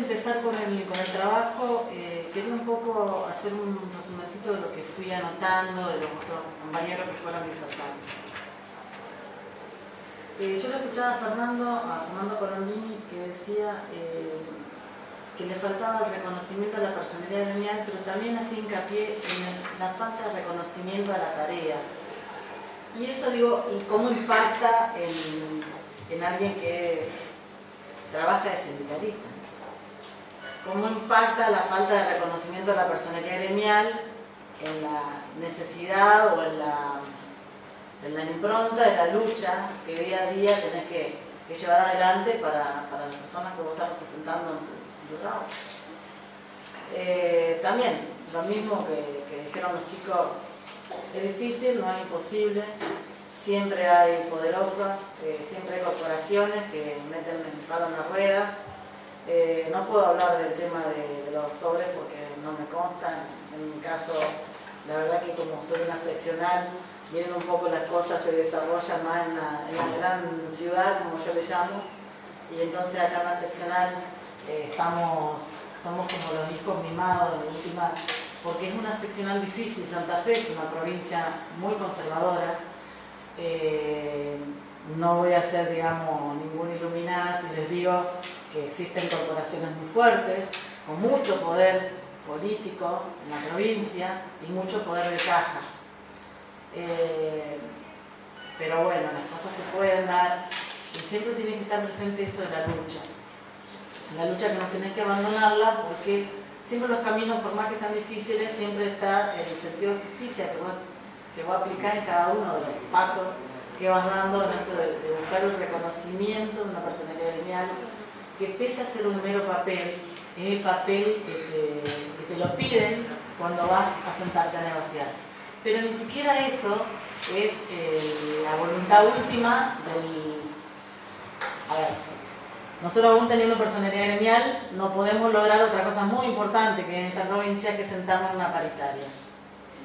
empezar con el trabajo, quería un poco hacer un resumencito de lo que fui anotando, de los otros compañeros que fueron disertando. Yo le escuchaba a Fernando Colombini, que decía que le faltaba el reconocimiento a la personalidad gremial, pero también hacía hincapié en la falta de reconocimiento a la tarea. Y eso, digo, y cómo impacta en alguien que trabaja de sindicalista. ¿Cómo impacta la falta de reconocimiento a la personalidad gremial en la necesidad o en la impronta de la lucha que día a día tenés que llevar adelante para las personas que vos estás representando en tu trabajo? También, lo mismo que dijeron los chicos, es difícil, no es imposible. Siempre hay poderosas, siempre hay corporaciones que meten el palo en la rueda. No puedo hablar del tema de los sobres porque no me consta. En mi caso, la verdad que como soy una seccional, vienen un poco las cosas, se desarrollan más en la gran ciudad, como yo le llamo. Y entonces acá en la seccional somos como los hijos mimados de última, porque es una seccional difícil. Santa Fe es una provincia muy conservadora. No voy a ser, digamos, ninguna iluminada si les digo que existen corporaciones muy fuertes, con mucho poder político en la provincia y mucho poder de caja. Pero bueno, las cosas se pueden dar y siempre tiene que estar presente eso de la lucha. La lucha que no tenés que abandonarla, porque siempre los caminos, por más que sean difíciles, siempre está el sentido de justicia que vos aplicás en cada uno de los pasos que vas dando en esto de buscar el reconocimiento de una personalidad gremial, que pese a ser un mero papel, es el papel que te lo piden cuando vas a sentarte a negociar. Pero ni siquiera eso es la voluntad última del... A ver, nosotros aún teniendo personalidad gremial no podemos lograr otra cosa muy importante que en esta provincia, que es sentarnos en una paritaria.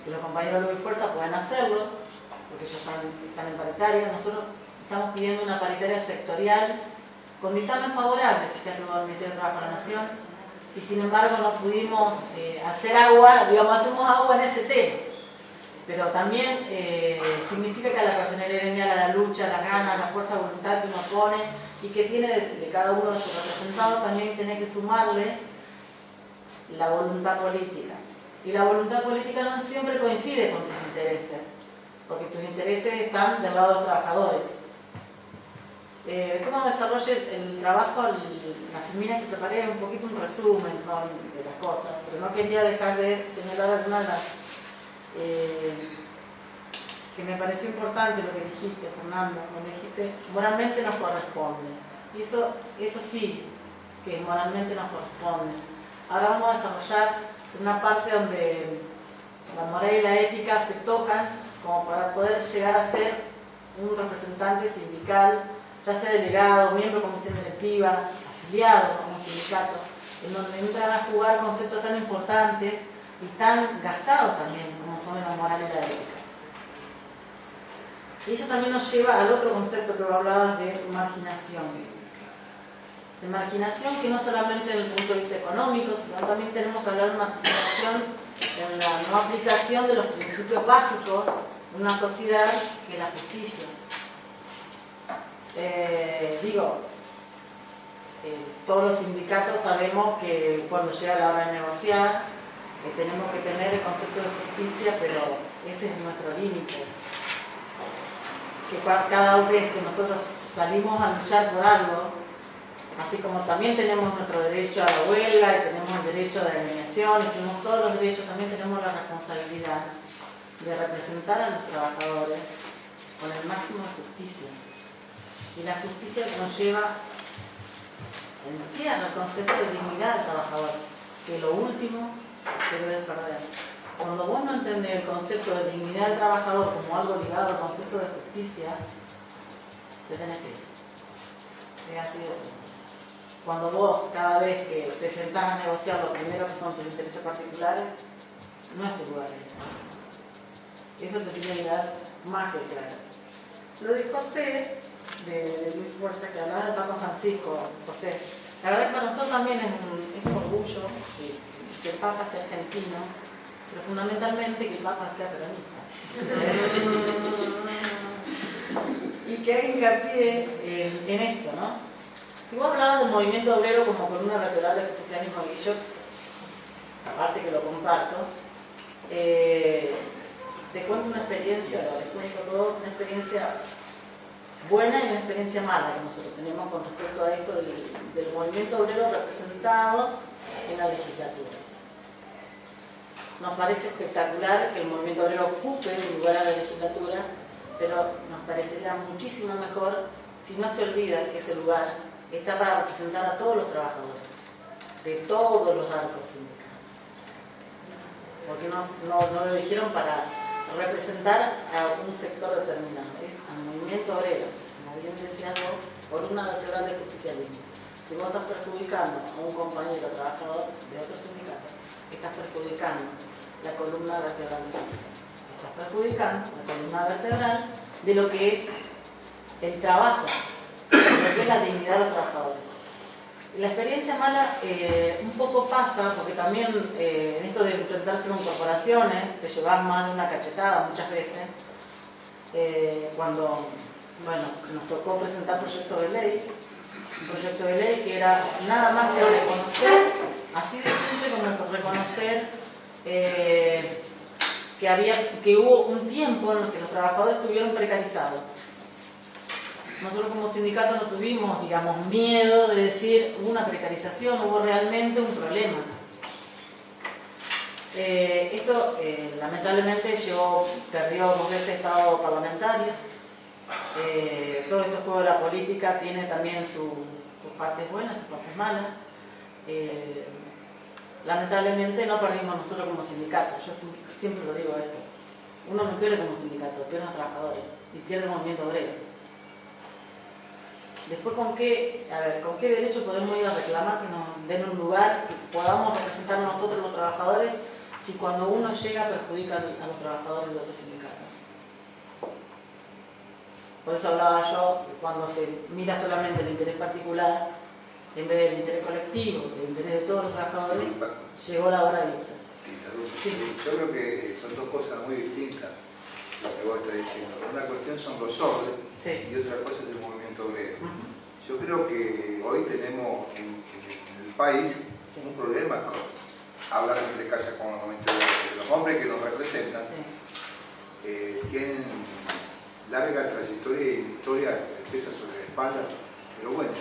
Que los compañeros de Luz y Fuerza pueden hacerlo, porque ellos están en paritaria. Nosotros estamos pidiendo una paritaria sectorial con dictamen favorable, fíjate, el Ministerio de Trabajo de la Nación, y sin embargo no pudimos hacer agua, digamos, hacemos agua en ese tema. Pero también significa que a la personalidad gremial, a la lucha, a la gana, a la fuerza de voluntad que uno pone y que tiene de cada uno de sus representados, también tiene que sumarle la voluntad política. Y la voluntad política no siempre coincide con tus intereses, porque tus intereses están del lado de los trabajadores. Después cuando desarrolle el trabajo, las filminas que preparé, un poquito un resumen son de las cosas, pero no quería dejar de señalar algunas que me pareció importante lo que dijiste, Fernando, cuando dijiste moralmente nos corresponde. Y eso sí, que moralmente nos corresponde. Ahora vamos a desarrollar una parte donde la moral y la ética se tocan como para poder llegar a ser un representante sindical, ya sea delegado, miembro de comisión directiva, afiliado a un sindicato, en donde entran a jugar conceptos tan importantes y tan gastados también como son la moral y la ética. Y eso también nos lleva al otro concepto que vos hablabas de marginación. De marginación que no solamente desde el punto de vista económico, sino también tenemos que hablar de marginación en la no aplicación de los principios básicos de una sociedad, que es la justicia. Todos los sindicatos sabemos que cuando llega la hora de negociar tenemos que tener el concepto de justicia, pero ese es nuestro límite. Que cada vez que nosotros salimos a luchar por algo, así como también tenemos nuestro derecho a la huelga y tenemos el derecho de agremiación y tenemos todos los derechos, también tenemos la responsabilidad de representar a los trabajadores con el máximo de justicia. Y la justicia que nos lleva en sí al concepto de dignidad del trabajador, que es lo último que debes perder. Cuando vos no entendés el concepto de dignidad del trabajador como algo ligado al concepto de justicia, te tenés que ir. Es así de simple. Cuando vos, cada vez que te sentás a negociar lo primero que son tus intereses particulares, no es tu lugar. Eso te tiene que dar más que claro. Lo de José, de Luis Fuerza, que hablaba de Papa Francisco, José, La verdad que para nosotros también es un orgullo que el Papa sea argentino, pero fundamentalmente que el Papa sea peronista. Y que hay hincapié en esto, ¿no? Y vos hablabas del movimiento obrero como columna vertebral del justicialismo, y yo, aparte que lo comparto, te cuento una experiencia, les cuento todo, una experiencia buena y una experiencia mala que nosotros tenemos con respecto a esto del movimiento obrero representado en la legislatura. Nos parece espectacular que el movimiento obrero ocupe el lugar a la legislatura, pero nos parecería muchísimo mejor si no se olvida que ese lugar está para representar a todos los trabajadores, de todos los arcos sindicales. Porque no lo eligieron para representar a un sector determinado, es al movimiento obrero, como bien decías vos, por una vertebral de justicialismo. Si vos estás perjudicando a un compañero trabajador de otro sindicato, estás perjudicando la columna vertebral de justicia. Estás perjudicando la columna vertebral de lo que es el trabajo, de lo que es la dignidad de los trabajadores. La experiencia mala un poco pasa, porque también en esto de enfrentarse con corporaciones, te llevas más de una cachetada muchas veces, cuando nos tocó presentar proyecto de ley, un proyecto de ley que era nada más que reconocer, así de simple como reconocer que hubo un tiempo en el que los trabajadores estuvieron precarizados. Nosotros como sindicato no tuvimos, digamos, miedo de decir hubo una precarización, hubo realmente un problema. Esto lamentablemente perdió 2 veces estado parlamentario. Todo este juego de la política tiene también sus partes buenas, sus partes malas. Lamentablemente no perdimos nosotros como sindicato. Yo siempre lo digo esto. Uno no pierde como sindicato, pierde a los trabajadores y pierde el movimiento obrero. Después, ¿con qué derecho podemos ir a reclamar que nos den un lugar, que podamos representar nosotros los trabajadores, si cuando uno llega perjudica a los trabajadores de otro sindicato? Por eso hablaba yo, que cuando se mira solamente el interés particular, en vez del interés colectivo, el interés de todos los trabajadores, llegó la hora de irse. Sí. Yo creo que son dos cosas muy distintas lo que vos estás diciendo. Una cuestión son los hombres, sí, y otra cosa es el movimiento obrero. Yo creo que hoy tenemos en el país, sí, un problema con hablar entre casa con el movimiento obrero. Los hombres que nos representan, sí, tienen larga trayectoria y historia que pesa sobre la espalda, pero bueno,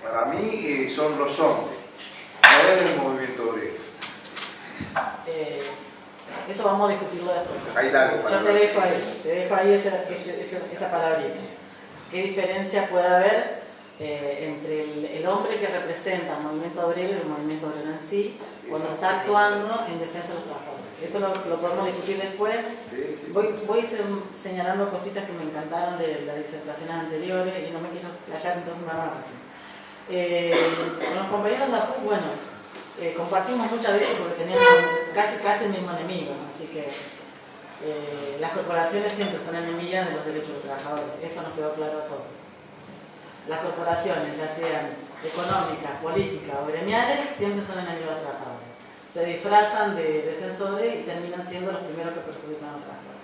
para mí son los hombres, no es el movimiento obrero. Eso vamos a discutirlo después. Ahí yo te dejo ahí esa palabrita. ¿Qué diferencia puede haber entre el hombre que representa el movimiento obrero y el movimiento obrero en sí, cuando está actuando en defensa de los trabajadores? Eso lo podemos discutir después. Sí, sí. Voy señalando cositas que me encantaron de las disertaciones anteriores y no me quiero explayar, entonces me van a decir. Con los compañeros de APU, bueno, compartimos muchas veces porque teníamos casi el mismo enemigo, así que las corporaciones siempre son enemigas de los derechos de los trabajadores, eso nos quedó claro a todos. Las corporaciones, ya sean económicas, políticas o gremiales, siempre son enemigos de los trabajadores. Se disfrazan de defensores y terminan siendo los primeros que perjudican a los trabajadores.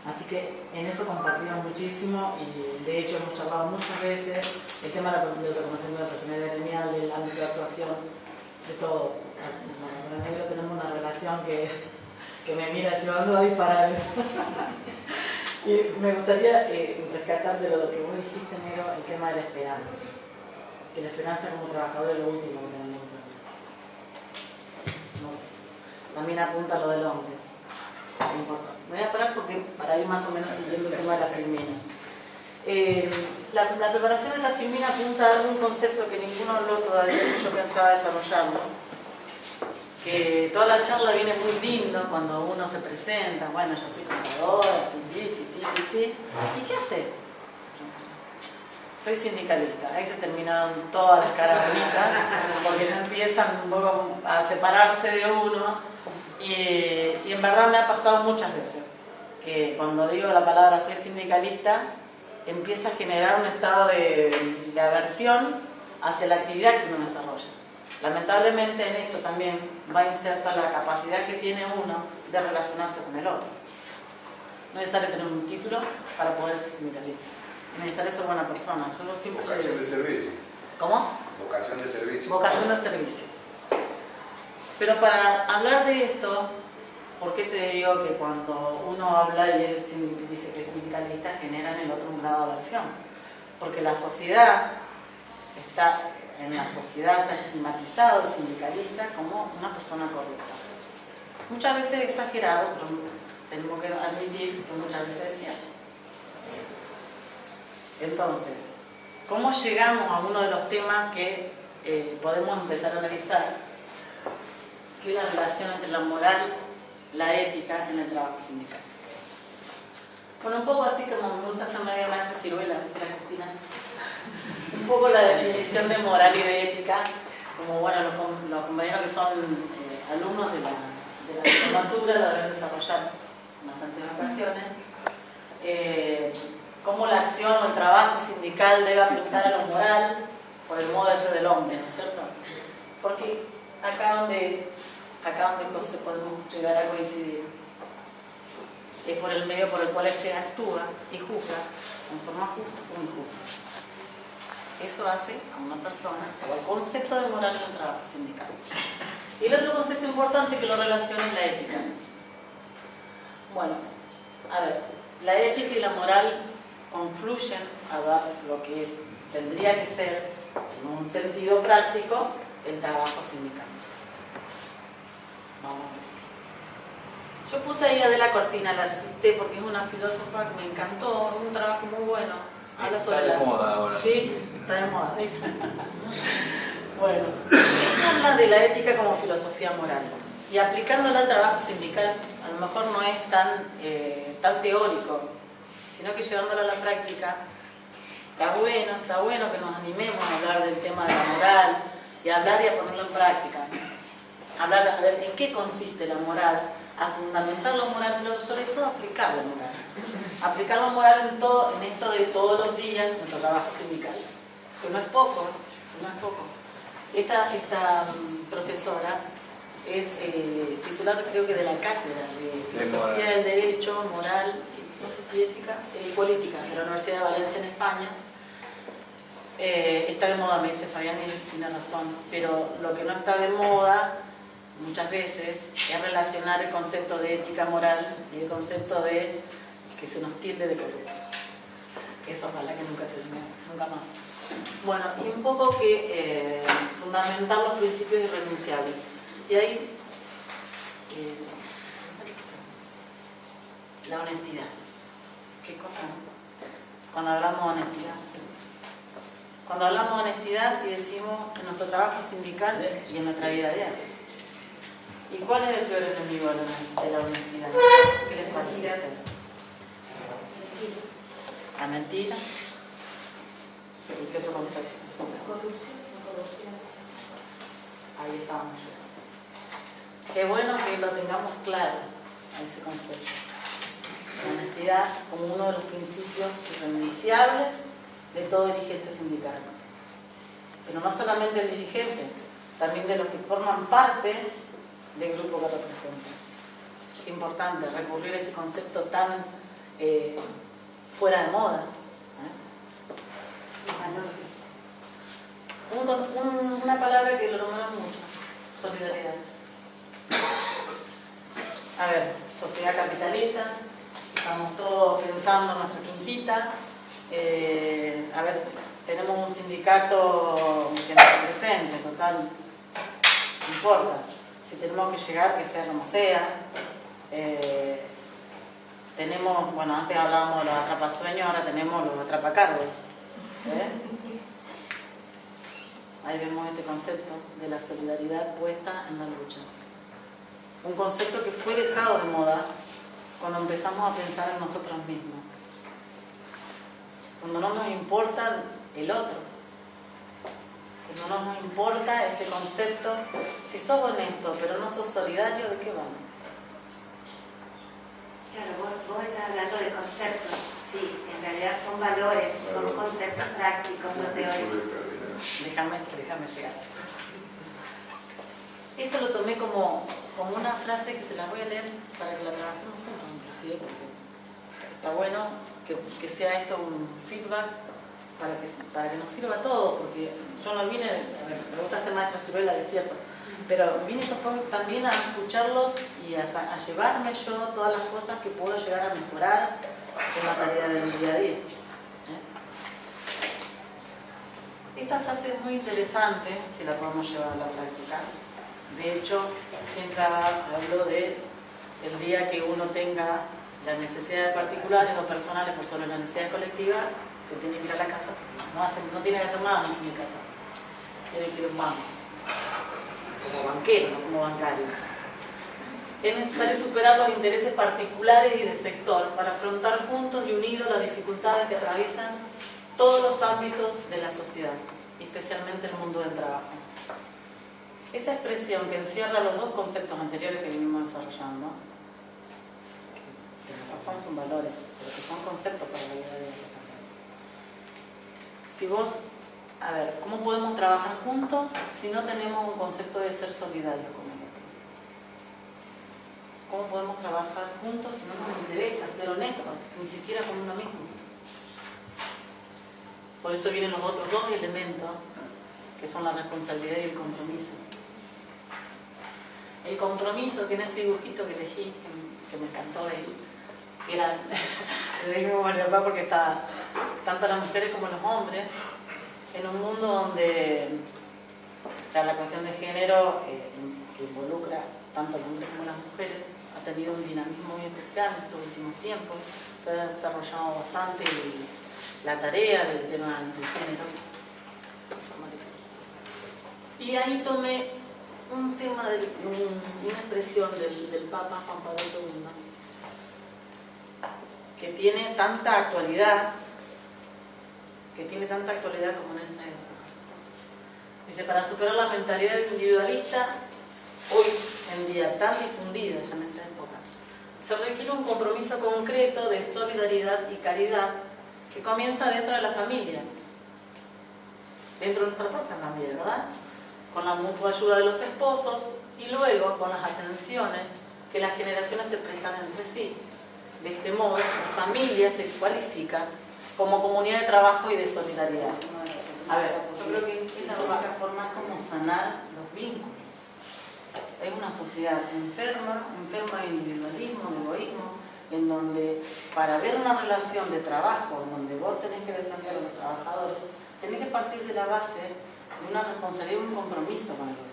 Así que en eso compartimos muchísimo y de hecho hemos charlado muchas veces el tema del reconocimiento de la personalidad gremial, del ámbito de actuación, de todo. Con el negro tenemos una relación que me mira si vamos a disparar. Y me gustaría rescatar de lo que vos dijiste, negro, el tema de la esperanza. Que la esperanza como trabajador es lo último que tenemos que tener. No. También apunta a lo del hombre. Me voy a parar porque para ir más o menos siguiendo el tema de la filmina. La preparación de la filmina apunta a un concepto que ninguno habló todavía, que yo pensaba desarrollarlo. Que toda la charla viene muy lindo cuando uno se presenta, bueno, yo soy contadora, ¿y qué haces? Soy sindicalista. Ahí se terminaron todas las caras bonitas, porque ya empiezan un poco a separarse de uno, y en verdad me ha pasado muchas veces, que cuando digo la palabra soy sindicalista, empieza a generar un estado de aversión hacia la actividad que uno desarrolla. Lamentablemente en eso también va inserta la capacidad que tiene uno de relacionarse con el otro. No es necesario tener un título para poder ser sindicalista. Es necesario ser buena persona. Yo siempre vocación de servicio. ¿Cómo? Vocación de servicio. Vocación de servicio. Pero para hablar de esto, ¿por qué te digo que cuando uno habla y dice que es sindicalista genera en el otro un grado de aversión? Porque la sociedad está estigmatizado el sindicalista como una persona corrupta. Muchas veces exagerado, pero tenemos que admitir que muchas veces es cierto. Entonces, ¿cómo llegamos a uno de los temas que podemos empezar a analizar? Que es la relación entre la moral, la ética en el trabajo sindical. Bueno, un poco así como me gusta hacer media maestra ciruela, espera Cristina. Un poco la definición de moral y de ética, como bueno, los compañeros que son alumnos de la diplomatura lo deben desarrollar en bastantes ocasiones. Cómo la acción o el trabajo sindical debe apuntar a lo moral por el modo de ser del hombre, ¿no es cierto? Porque acá donde José podemos llegar a coincidir es por el medio por el cual este actúa y juzga en forma justa o injusta. Eso hace a una persona, o el concepto de moral en el trabajo sindical. Y el otro concepto importante que lo relaciona es la ética. Bueno, a ver, la ética y la moral confluyen a dar lo que tendría que ser, en un sentido práctico, el trabajo sindical. Vamos a ver. Yo puse ahí a Adela Cortina, la cité porque es una filósofa que me encantó, es un trabajo muy bueno. Habla sobre está de moda ahora. Sí, está de moda. Bueno, ella habla de la ética como filosofía moral y aplicándola al trabajo sindical a lo mejor no es tan teórico, sino que llevándola a la práctica está bueno que nos animemos a hablar del tema de la moral y a hablar y a ponerlo en práctica. Hablar a ver en qué consiste la moral, a fundamentar la moral, pero sobre todo a aplicar la moral. Aplicar la moral en esto de todos los días en nuestro trabajo sindical. Que no es poco, no es poco. Esta profesora es titular, creo que de la cátedra de Filosofía del Derecho, Moral, no sé si ética, política, de la Universidad de Valencia en España. Está de moda, me dice Fabián, y tiene razón, pero lo que no está de moda muchas veces es relacionar el concepto de ética moral y el concepto de que se nos tilde de corrupto. Eso ojalá que nunca termine, nunca más. Bueno, y un poco que fundamentar los principios irrenunciables. Y ahí la honestidad. ¿Qué cosa? Cuando hablamos de honestidad. Cuando hablamos de honestidad y decimos en nuestro trabajo sindical y en nuestra vida diaria. ¿Y cuál es el peor enemigo de la honestidad? ¿Qué les parece a ustedes? La mentira. ¿Y qué otro concepto? Corrupción. Ahí estamos. Qué bueno que lo tengamos claro a ese concepto. La honestidad como uno de los principios irrenunciables de todo dirigente sindical. Pero no solamente el dirigente, también de los que forman parte del grupo que representa. Qué importante recurrir a ese concepto tan fuera de moda. Una palabra que lo nombramos mucho: solidaridad. A ver, sociedad capitalista, estamos todos pensando en nuestra quintita. A ver, tenemos un sindicato que nos represente, total, no importa. Si tenemos que llegar, que sea como sea. Tenemos, bueno, antes hablábamos de los atrapasueños, ahora tenemos los atrapacargos. Ahí vemos este concepto de la solidaridad puesta en la lucha. Un concepto que fue dejado de moda cuando empezamos a pensar en nosotros mismos. Cuando no nos importa el otro. Cuando no nos importa ese concepto. Si sos honesto pero no sos solidario, ¿de qué vamos? Claro, vos estás hablando de conceptos, sí, en realidad son valores, son conceptos prácticos, no teóricos. déjame llegar a eso. Esto lo tomé como una frase que se las voy a leer para que la trabajemos juntos, inclusive, porque está bueno que sea esto un feedback para que nos sirva a todos, porque yo no vine, a ver, me gusta ser maestra ciruela, es cierto, pero vine también a escucharlos y a llevarme yo todas las cosas que puedo llegar a mejorar en la tarea de mi día a día. Esta frase es muy interesante si la podemos llevar a la práctica. De hecho, siempre hablo de el día que uno tenga las necesidades particulares o personales por sobre las necesidades colectivas, se tiene que ir a la casa. No tiene que hacer nada, no tiene que estar. Tiene que ir a un banco. Como banquero, no como bancario. Es necesario superar los intereses particulares y de sector para afrontar juntos y unidos las dificultades que atraviesan todos los ámbitos de la sociedad, especialmente el mundo del trabajo. Esa expresión que encierra los dos conceptos anteriores que venimos desarrollando, que de razón son valores, pero que son conceptos para la vida de la vida. Si vos, a ver, ¿cómo podemos trabajar juntos si no tenemos un concepto de ser solidarios con el otro? ¿Cómo podemos trabajar juntos si no nos interesa ser honestos, ni siquiera con uno mismo? Por eso vienen los otros dos elementos, que son la responsabilidad y el compromiso. El compromiso, que en ese dibujito que elegí, que me encantó él, era, le digo a mi papá porque está tanto las mujeres como los hombres, en un mundo donde ya la cuestión de género, que involucra tanto a los hombres como a las mujeres, ha tenido un dinamismo muy especial en estos últimos tiempos, se ha desarrollado bastante la tarea del tema del género. Y ahí tomé un tema, una expresión del Papa Juan Pablo II, que tiene tanta actualidad, como en esa época. Dice, para superar la mentalidad individualista, hoy en día tan difundida ya en esa época, se requiere un compromiso concreto de solidaridad y caridad que comienza dentro de la familia, dentro de nuestra propia familia, ¿verdad? Con la mutua ayuda de los esposos y luego con las atenciones que las generaciones se prestan entre sí. De este modo, la familia se cualifica como comunidad de trabajo y de solidaridad. A ver, yo creo que es la única forma como sanar los vínculos. Es una sociedad enferma de individualismo, de egoísmo, en donde para ver una relación de trabajo, en donde vos tenés que defender a los trabajadores, tenés que partir de la base de una responsabilidad y un compromiso con el otro.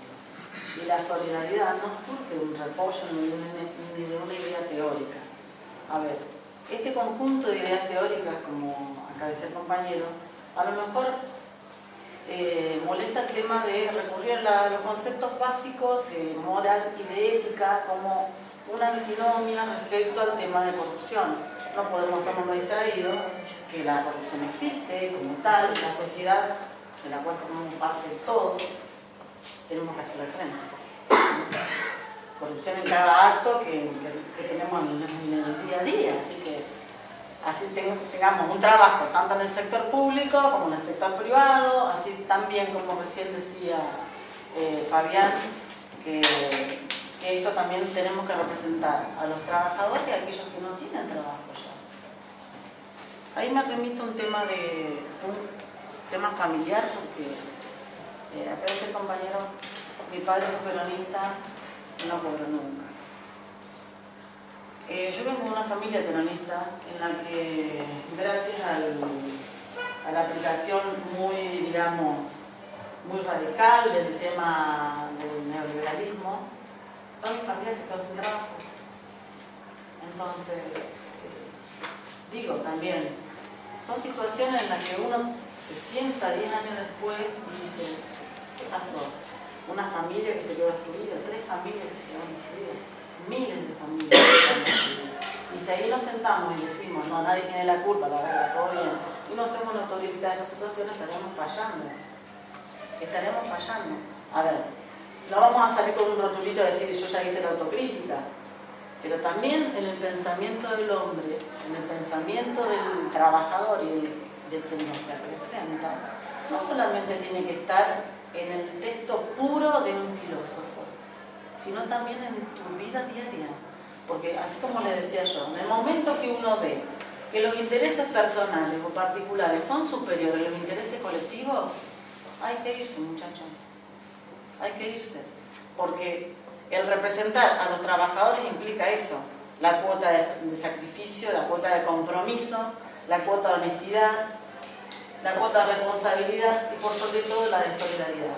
Y la solidaridad no surge de un repollo ni de una idea teórica. A ver, este conjunto de ideas teóricas, como acá decía el compañero, a lo mejor molesta el tema de recurrir a los conceptos básicos de moral y de ética como una antinomia respecto al tema de corrupción. No podemos ser muy distraídos que la corrupción existe como tal, la sociedad de la cual formamos parte de todos, tenemos que hacerle frente. Corrupción en cada acto que tenemos en el día a día, así que así tengamos un trabajo tanto en el sector público como en el sector privado, así también como recién decía Fabián, que esto también tenemos que representar a los trabajadores y a aquellos que no tienen trabajo ya. Ahí me remito a un tema familiar, porque acá dice el compañero, mi padre es peronista, no cobró nunca. Yo vengo de una familia peronista en la que, gracias a la aplicación muy radical del tema del neoliberalismo, toda mi familia se quedó sin trabajo. Entonces, digo también, son situaciones en las que uno se sienta 10 años después y dice, ¿qué pasó? Una familia que se quedó destruida, 3 familias que se quedaron destruidas, miles de familias que se quedaron destruidas. Y si ahí nos sentamos y decimos, no, nadie tiene la culpa, la verdad, todo bien, y no hacemos una autocrítica de esas situaciones, estaremos fallando. A ver, no vamos a salir con un rotulito a decir, yo ya hice la autocrítica, pero también en el pensamiento del hombre, en el pensamiento del trabajador y del que nos representa, no solamente tiene que estar en el texto puro de un filósofo, sino también en tu vida diaria. Porque así como les decía yo, en el momento que uno ve que los intereses personales o particulares son superiores a los intereses colectivos, hay que irse, muchachos. Hay que irse. Porque el representar a los trabajadores implica eso. La cuota de sacrificio, la cuota de compromiso, la cuota de honestidad, la cuota de responsabilidad y por sobre todo la de solidaridad.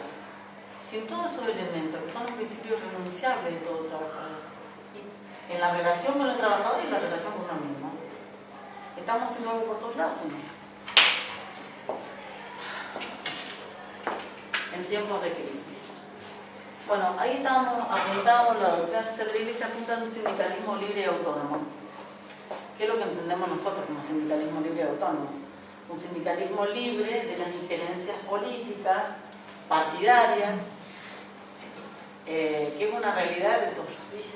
Sin todos esos elementos, que son los principios renunciables de todo trabajador. Y en la relación con el trabajador y en la relación con uno mismo. Estamos haciendo algo por todos lados, ¿no? En tiempos de crisis. Bueno, ahí estábamos apuntando, la doctrina social de la Iglesia apunta a un sindicalismo libre y autónomo. ¿Qué es lo que entendemos nosotros como sindicalismo libre y autónomo? Un sindicalismo libre de las injerencias políticas, partidarias, que es una realidad de todos los días.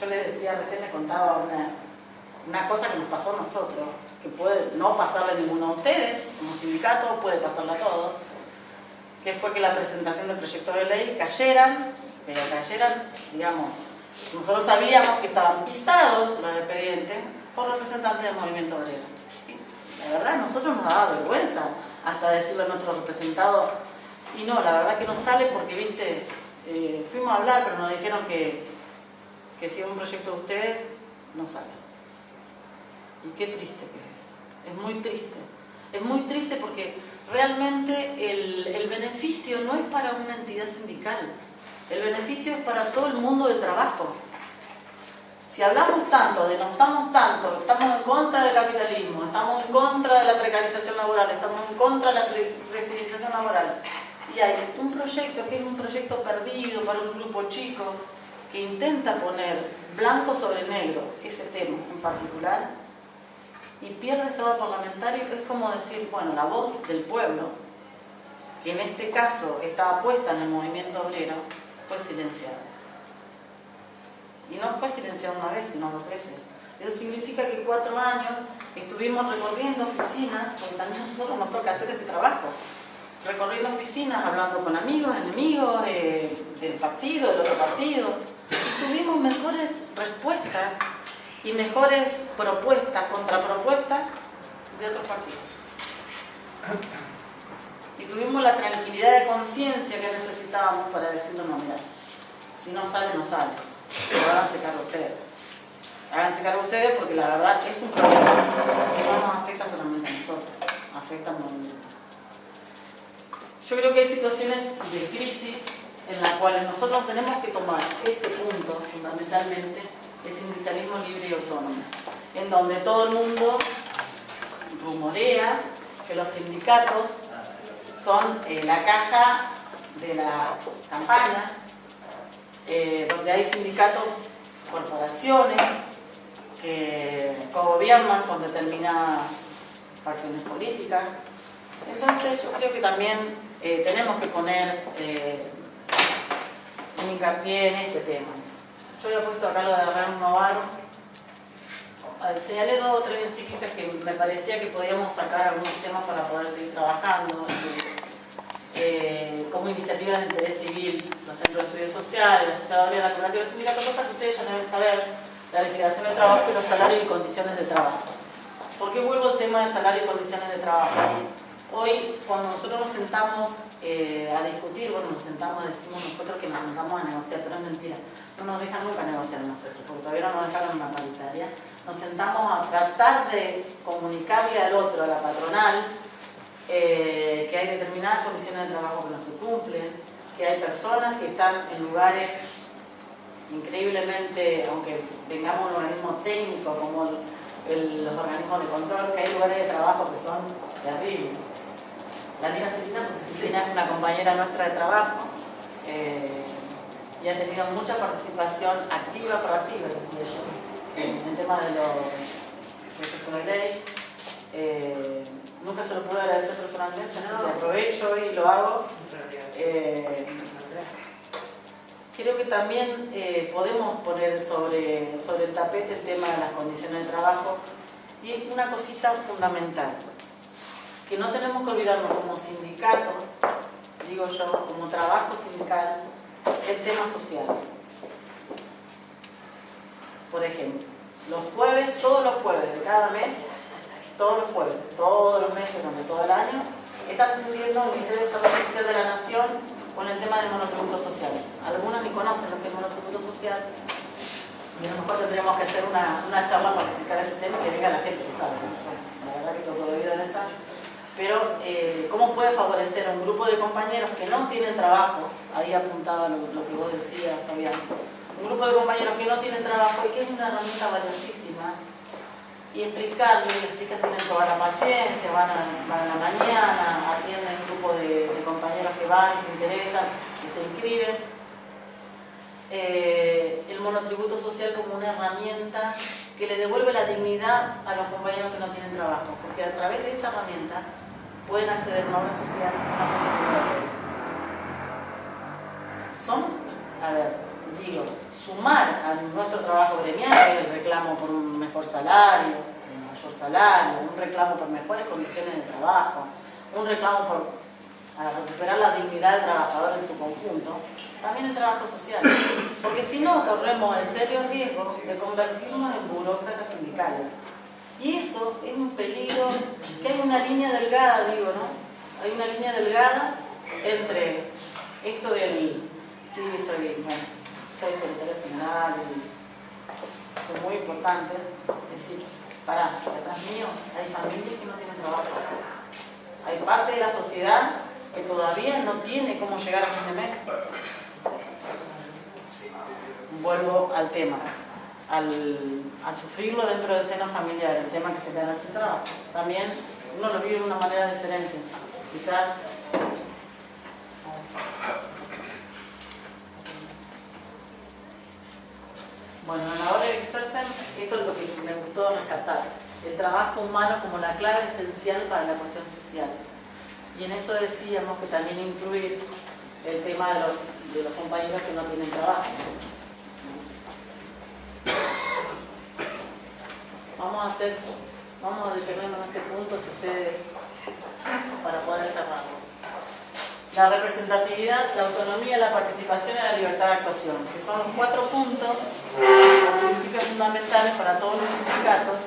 Yo les decía, recién les contaba una cosa que nos pasó a nosotros, que puede no pasarle a ninguno de ustedes, como sindicato puede pasarle a todos, que fue que la presentación del proyecto de ley cayeran, digamos, nosotros sabíamos que estaban pisados los expedientes por representantes del movimiento obrero. La verdad, a nosotros nos daba vergüenza hasta decirle a nuestros representados, y no, la verdad que no sale porque, viste, fuimos a hablar, pero nos dijeron que si es un proyecto de ustedes, no sale. Y qué triste que es eso. Es muy triste. Es muy triste porque realmente el beneficio no es para una entidad sindical. El beneficio es para todo el mundo del trabajo. Si hablamos tanto, denostamos tanto, estamos en contra del capitalismo, estamos en contra de la precarización laboral, estamos en contra de la flexibilización laboral, y hay un proyecto que es un proyecto perdido para un grupo chico que intenta poner blanco sobre negro ese tema en particular y pierde estado parlamentario, es como decir, bueno, la voz del pueblo, que en este caso estaba puesta en el movimiento obrero, fue silenciada. Y no fue silenciada una vez, sino 2 veces. Eso significa que 4 años estuvimos recorriendo oficinas, porque también a nosotros nos toca hacer ese trabajo. Recorriendo oficinas, hablando con amigos, enemigos, del partido, del otro partido. Y tuvimos mejores respuestas y mejores propuestas, contrapropuestas de otros partidos. Y tuvimos la tranquilidad de conciencia que necesitábamos para decirlo, no, mira, si no sale, no sale. Pero háganse cargo ustedes. Háganse cargo ustedes porque la verdad es un problema que no nos afecta solamente a nosotros, afecta al movimiento. Yo creo que hay situaciones de crisis en las cuales nosotros tenemos que tomar este punto, fundamentalmente, el sindicalismo libre y autónomo, en donde todo el mundo rumorea que los sindicatos son la caja de las campañas, donde hay sindicatos, corporaciones que cogobiernan con determinadas facciones políticas. Entonces yo creo que también tenemos que poner un hincapié en este tema. Yo había puesto acá lo de agarrar un novaro. Señalé 2 o 3 encíclicas que me parecía que podíamos sacar algunos temas para poder seguir trabajando, como iniciativas de interés civil, los centros de estudios sociales, la Sociedad Obrera, la Cooperativa del Sindicato, cosas que ustedes ya deben saber, la legislación del trabajo y los salarios y condiciones de trabajo. ¿Por qué vuelvo al tema de salario y condiciones de trabajo? Hoy, cuando nosotros nos sentamos a discutir, bueno, decimos nosotros que nos sentamos a negociar, pero es mentira, no nos dejan nunca negociar nosotros, porque todavía no nos dejaron una paritaria. Nos sentamos a tratar de comunicarle al otro, a la patronal, que hay determinadas condiciones de trabajo que no se cumplen, que hay personas que están en lugares increíblemente, aunque tengamos un organismo técnico como los organismos de control, que hay lugares de trabajo que son terribles. La Nina Silvina, porque Silvina es una compañera nuestra de trabajo y ha tenido mucha participación activa, proactiva, en el tema de los proyectos de ley. Nunca se lo puedo agradecer personalmente, así que aprovecho y lo hago. Creo que también podemos poner sobre el tapete el tema de las condiciones de trabajo y es una cosita fundamental. que no tenemos que olvidarnos como sindicato, digo yo, como trabajo sindical, el tema social. Por ejemplo, los jueves, todos los jueves de cada mes, todos los meses, durante todo el año, están atendiendo el Ministerio de Desarrollo Social de la Nación con el tema del monotributo social. Algunos ni conocen lo que es el monotributo social y a lo mejor tendríamos que hacer una charla para explicar ese tema y que venga la gente que sabe, ¿no? La verdad que todo lo he oído en esa. Pero, ¿cómo puede favorecer a un grupo de compañeros que no tienen trabajo? Ahí apuntaba lo que vos decías, Fabián. Un grupo de compañeros que no tienen trabajo y que es una herramienta valiosísima. Y explicarles, las chicas tienen toda la paciencia, van a la mañana, atienden un grupo de compañeros que van y se interesan y se inscriben. El monotributo social como una herramienta que le devuelve la dignidad a los compañeros que no tienen trabajo, porque a través de esa herramienta pueden acceder a una obra social, a una comunidad. Son, sumar a nuestro trabajo gremial, el reclamo por un mejor salario, un mayor salario, un reclamo por mejores condiciones de trabajo, un reclamo por recuperar la dignidad del trabajador en su conjunto, también el trabajo social. Porque si no, corremos el serio riesgo de convertirnos en burócratas sindicales. Y eso es un peligro, que hay una línea delgada, ¿no? Hay una línea delgada entre esto del, sí, soy secretario general, es muy importante decir, detrás mío hay familias que no tienen trabajo. Hay parte de la sociedad que todavía no tiene cómo llegar a fin de mes. Vuelvo al tema, al sufrirlo dentro del seno familiar, el tema que se queda sin trabajo. También uno lo vive de una manera diferente. Quizás bueno, a la hora de exercer, esto es lo que me gustó rescatar, el trabajo humano como la clave esencial para la cuestión social. Y en eso decíamos que también incluir el tema de los compañeros que no tienen trabajo. Vamos a detenernos en este punto, si ustedes, para poder cerrarlo. La representatividad, la autonomía, la participación y la libertad de actuación, que son los 4 puntos, los principios fundamentales para todos los sindicatos.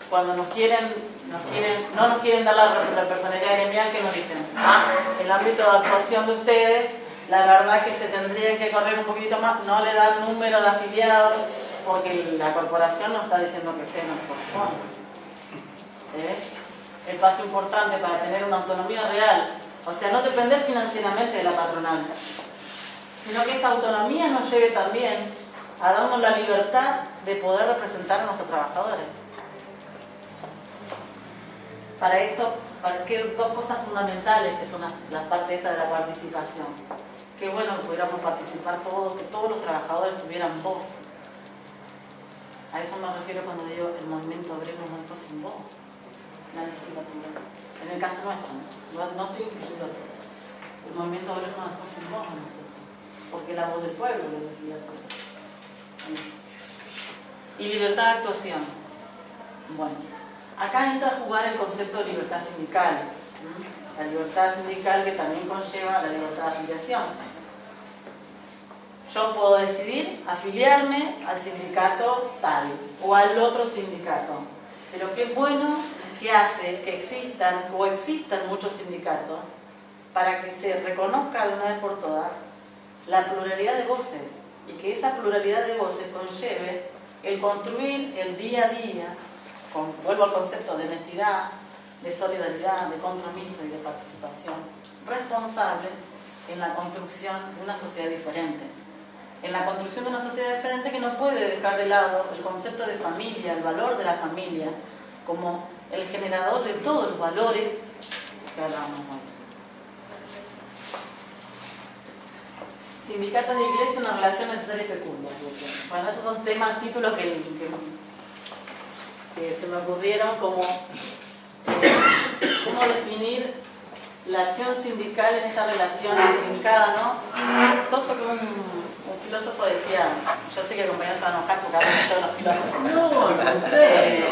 Cuando no nos quieren dar la personalidad gremial, que nos dicen, el ámbito de actuación de ustedes, la verdad que se tendrían que correr un poquito más, no le dan número de afiliados, porque la corporación nos está diciendo que ustedes nos corresponden. El paso importante para tener una autonomía real, o sea, no depender financieramente de la patronal, sino que esa autonomía nos lleve también a darnos la libertad de poder representar a nuestros trabajadores. Para esto, dos cosas fundamentales que son las partes esta de la participación. Qué bueno que pudiéramos participar todos, que todos los trabajadores tuvieran voz. A eso me refiero cuando digo el movimiento obrero no es voz sin voz. La legislatura. En el caso nuestro, no estoy incluyendo a todo. El movimiento obrero no es voz sin voz, ¿no es cierto? Porque la voz del pueblo es la legislatura. Y libertad de actuación. Bueno, acá entra a jugar el concepto de libertad sindical. La libertad sindical que también conlleva la libertad de afiliación. Yo puedo decidir afiliarme al sindicato tal o al otro sindicato. Pero qué bueno que hace que coexistan muchos sindicatos para que se reconozca de una vez por todas la pluralidad de voces y que esa pluralidad de voces conlleve el construir el día a día, vuelvo al concepto de honestidad, de solidaridad, de compromiso y de participación responsable en la construcción de una sociedad diferente. En la construcción de una sociedad diferente que no puede dejar de lado el concepto de familia, el valor de la familia, como el generador de todos los valores que hablamos hoy. Sindicatos de iglesia, una relación necesaria y fecunda. Bueno, esos son temas, títulos que se me ocurrieron como cómo definir la acción sindical en esta relación intrincada, ¿no? Toso que un filósofo decía, yo sé que el compañero se va a enojar porque hablan todos los filósofos. No, al contrario.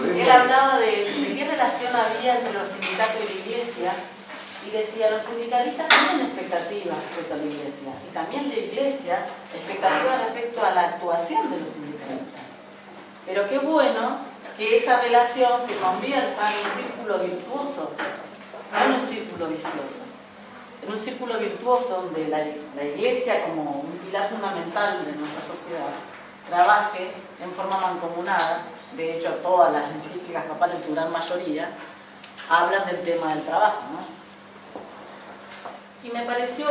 Él hablaba de qué relación había entre los sindicatos y la iglesia, y decía, los sindicalistas tienen expectativas respecto a la iglesia, y también la iglesia expectativas respecto a la actuación de los sindicalistas. Pero qué bueno que esa relación se convierta en un círculo virtuoso, no en un círculo vicioso. En un círculo virtuoso donde la iglesia, como un pilar fundamental de nuestra sociedad, trabaje en forma mancomunada. De hecho, todas las encíclicas papales, en su gran mayoría, hablan del tema del trabajo, ¿no? Y me pareció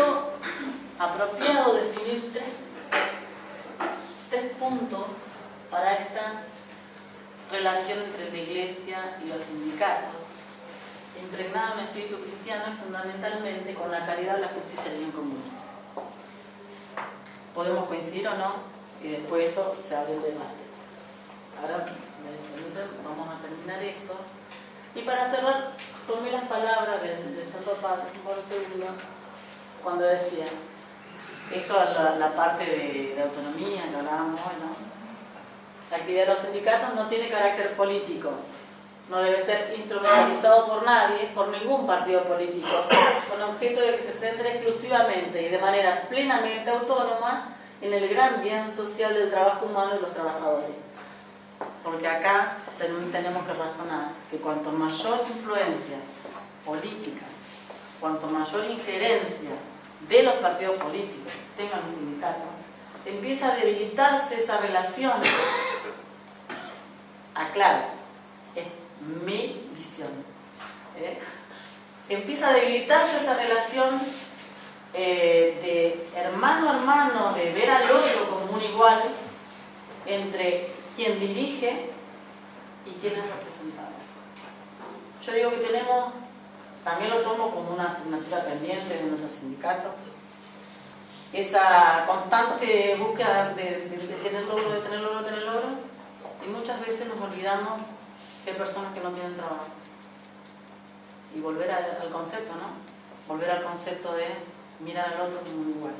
apropiado definir tres puntos para esta relación entre la iglesia y los sindicatos, impregnada en el espíritu cristiano y fundamentalmente con la caridad, la justicia y el bien común. Podemos coincidir o no, y después eso se abre el debate. Ahora, me permiten, vamos a terminar esto. Y para cerrar, tomé las palabras del Santo Padre Juan II, cuando decía, esto es la parte de autonomía, que hablábamos hoy, ¿no? La actividad de los sindicatos no tiene carácter político, no debe ser instrumentalizado por nadie, por ningún partido político, con objeto de que se centre exclusivamente y de manera plenamente autónoma en el gran bien social del trabajo humano y los trabajadores. Porque acá tenemos que razonar que cuanto mayor influencia política, cuanto mayor injerencia de los partidos políticos tengan los sindicatos, empieza a debilitarse esa relación. Aclaro, es mi visión. Empieza a debilitarse esa relación de hermano a hermano, de ver al otro como un igual, entre quien dirige y quien es representado. Yo digo que tenemos, también lo tomo como una asignatura pendiente de nuestro sindicato, esa constante búsqueda de tener logros, y muchas veces nos olvidamos que hay personas que no tienen trabajo. Y volver al concepto, ¿no? Volver al concepto de mirar al otro como un igual.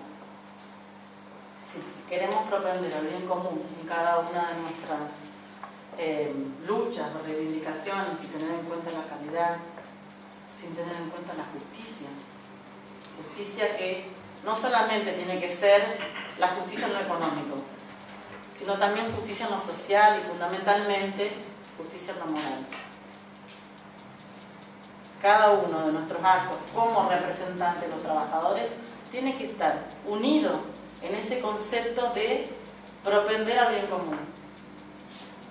Si queremos propender al bien común en cada una de nuestras luchas o reivindicaciones, sin tener en cuenta la calidad, sin tener en cuenta la justicia. Justicia que no solamente tiene que ser la justicia en lo económico, sino también justicia en lo social y fundamentalmente justicia en lo moral. Cada uno de nuestros actos como representantes de los trabajadores tiene que estar unido en ese concepto de propender al bien común.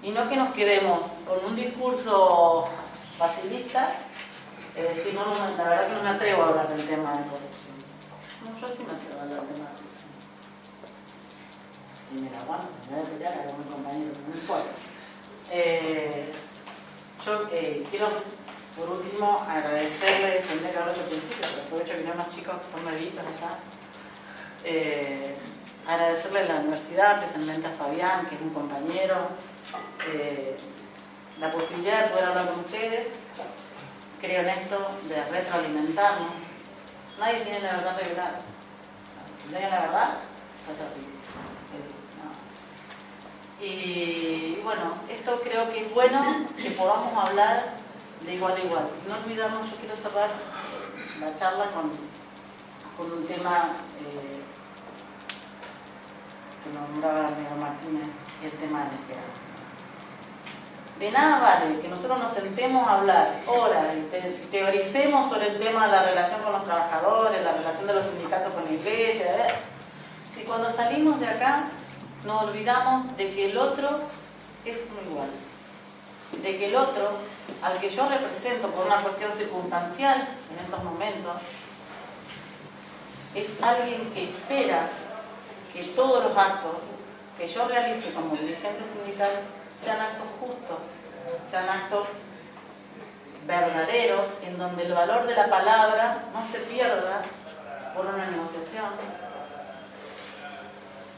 Y no que nos quedemos con un discurso facilista, decir, no, la verdad que no me atrevo a hablar del tema de corrupción. No, yo sí me atrevo a hablar del tema de corrupción. Y me la aguanto, me voy a pelear con mi compañero, no me importa. Yo quiero, por último, agradecerle, tendré que haberlo hecho al principio, pero aprovecho que vienen unos chicos que son bebitos allá. Agradecerle a la universidad, especialmente a Fabián, que es un compañero, la posibilidad de poder hablar con ustedes. Creo en esto de retroalimentarnos. Nadie tiene la verdad revelada. Si no hay la verdad, está terrible. Y bueno, esto creo que es bueno que podamos hablar de igual a igual. No olvidamos, yo quiero cerrar la charla con un tema que nombraba Miguel Martínez, el tema de la esperanza. De nada vale que nosotros nos sentemos a hablar horas y teoricemos sobre el tema de la relación con los trabajadores, la relación de los sindicatos con la iglesia, si cuando salimos de acá nos olvidamos de que el otro es uno igual, de que el otro, al que yo represento por una cuestión circunstancial en estos momentos, es alguien que espera que todos los actos que yo realice como dirigente sindical sean actos justos, sean actos verdaderos, en donde el valor de la palabra no se pierda por una negociación,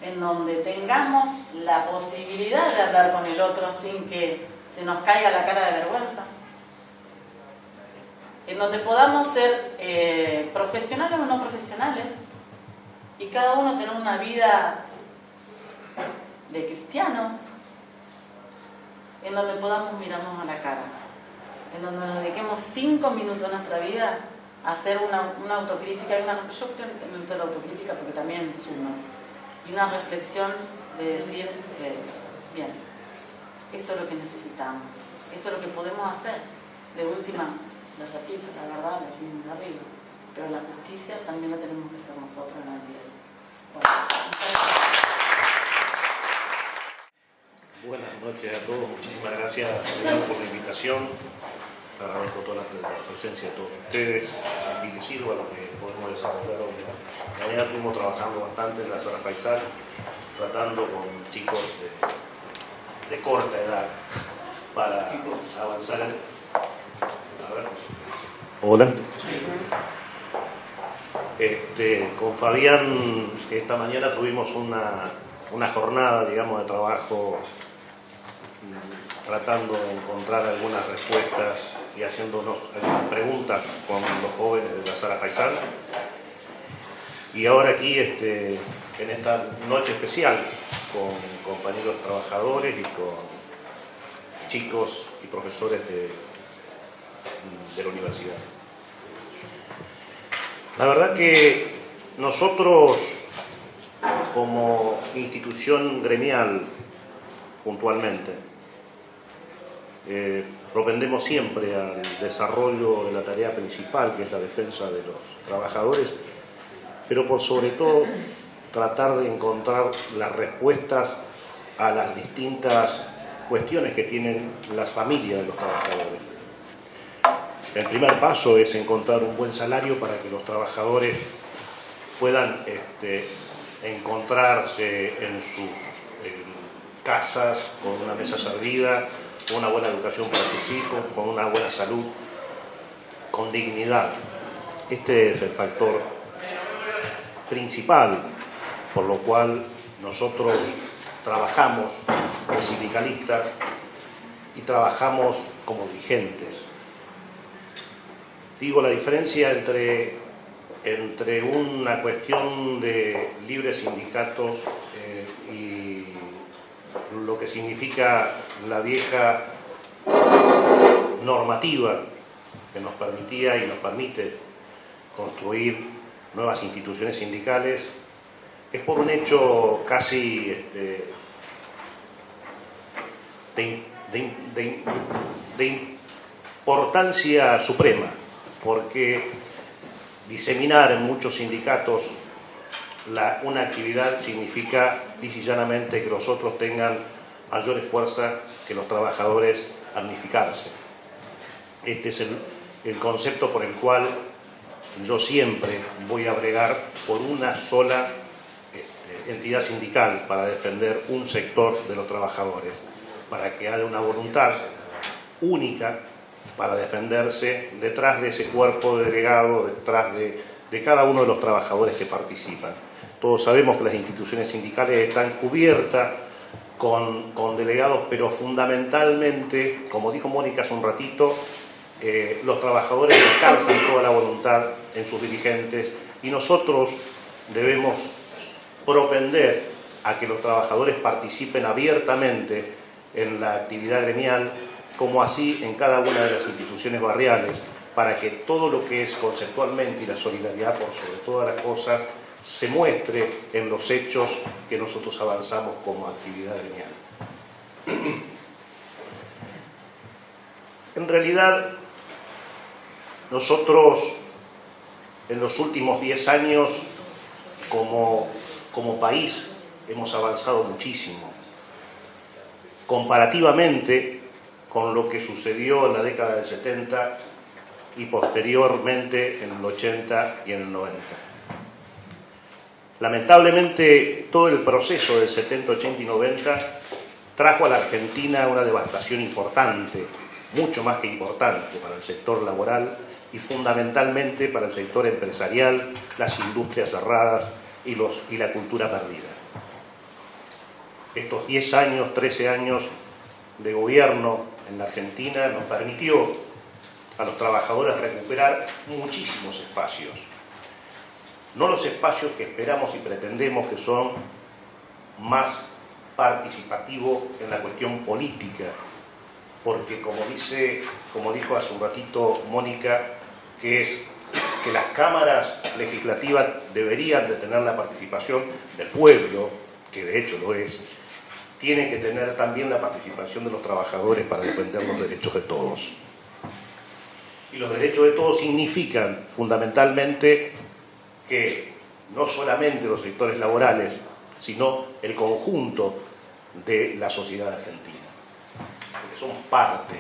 en donde tengamos la posibilidad de hablar con el otro sin que se nos caiga la cara de vergüenza, en donde podamos ser profesionales o no profesionales y cada uno tener una vida de cristianos, en donde podamos mirarnos a la cara, en donde nos dediquemos 5 minutos de nuestra vida a hacer una autocrítica, yo creo en la autocrítica porque también suma, y una reflexión de decir, bien, esto es lo que necesitamos, esto es lo que podemos hacer. De última, les repito, la verdad la tienen de arriba, pero la justicia también la tenemos que hacer nosotros en la tierra. Buenas noches a todos, muchísimas gracias por la invitación, agradezco toda la presencia de todos ustedes y que sirva lo que podemos desarrollar hoy. Mañana estuvimos trabajando bastante en la Sara Faisal, tratando con chicos de corta edad para avanzar en... A ver. Hola. Con Fabián esta mañana tuvimos una jornada, digamos, de trabajo tratando de encontrar algunas respuestas y haciéndonos algunas preguntas con los jóvenes de la Sara Faisal. Y ahora aquí, en esta noche especial, con compañeros trabajadores y con chicos y profesores de la universidad. La verdad que nosotros, como institución gremial, puntualmente, propendemos siempre al desarrollo de la tarea principal, que es la defensa de los trabajadores, pero por sobre todo tratar de encontrar las respuestas a las distintas cuestiones que tienen las familias de los trabajadores. El primer paso es encontrar un buen salario para que los trabajadores puedan encontrarse en sus casas con una mesa servida, con una buena educación para sus hijos, con una buena salud, con dignidad. Este es el factor principal por lo cual nosotros trabajamos como sindicalistas y trabajamos como dirigentes. Digo, la diferencia entre una cuestión de libres sindicatos y lo que significa la vieja normativa que nos permitía y nos permite construir nuevas instituciones sindicales, es por un hecho casi de importancia suprema, porque diseminar en muchos sindicatos una actividad significa lisa y llanamente que los otros tengan mayores fuerzas que los trabajadores a unificarse. Este es el concepto por el cual yo siempre voy a bregar por una sola entidad sindical para defender un sector de los trabajadores, para que haya una voluntad única para defenderse detrás de ese cuerpo de delegado, detrás de cada uno de los trabajadores que participan. Todos sabemos que las instituciones sindicales están cubiertas con delegados, pero fundamentalmente, como dijo Mónica hace un ratito, los trabajadores descansan toda la voluntad en sus dirigentes y nosotros debemos propender a que los trabajadores participen abiertamente en la actividad gremial, como así en cada una de las instituciones barriales, para que todo lo que es conceptualmente y la solidaridad por sobre todas las cosas se muestre en los hechos que nosotros avanzamos como actividad gremial. En realidad, nosotros en los últimos 10 años como país hemos avanzado muchísimo, comparativamente con lo que sucedió en la década del 70 y posteriormente en el 80 y en el 90. Lamentablemente, todo el proceso del 70, 80 y 90 trajo a la Argentina una devastación importante, mucho más que importante para el sector laboral y fundamentalmente para el sector empresarial, las industrias cerradas y la cultura perdida. Estos 10 años, 13 años de gobierno en la Argentina nos permitió a los trabajadores recuperar muchísimos espacios. No los espacios que esperamos y pretendemos, que son más participativos en la cuestión política porque como dijo hace un ratito Mónica, que las cámaras legislativas deberían de tener la participación del pueblo, que de hecho lo es, tienen que tener también la participación de los trabajadores para defender los derechos de todos. Y los derechos de todos significan fundamentalmente que no solamente los sectores laborales, sino el conjunto de la sociedad argentina. Porque somos parte